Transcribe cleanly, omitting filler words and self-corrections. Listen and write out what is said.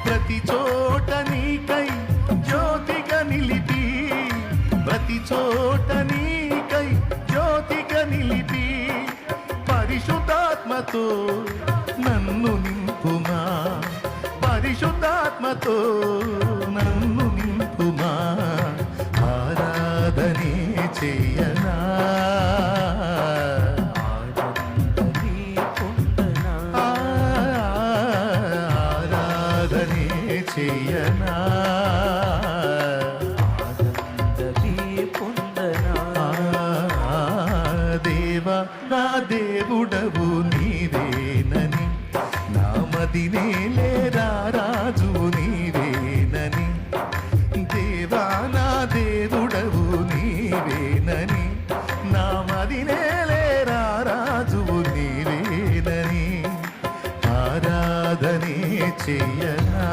ప్రతి చోట నీకై జ్యోతిగా నిలిపి, ప్రతి చోట నీకై జ్యోతిగా నిలిపి, పరిశుద్ధాత్మతో నన్ను నింపుమా, పరిశుద్ధాత్మతో నన్ను నింపుమా, ఆరాధనే చేయనా, ఆరాధనే చేయనా, దేవా నా దేవుడవు నీవేనని, నా మదినేలే రాజు నీవేనని, దేవా నా దేవుడవు నీవేనని, నా మదినేలే రాజు నీవేనని, ఆరాధనే చేయనా.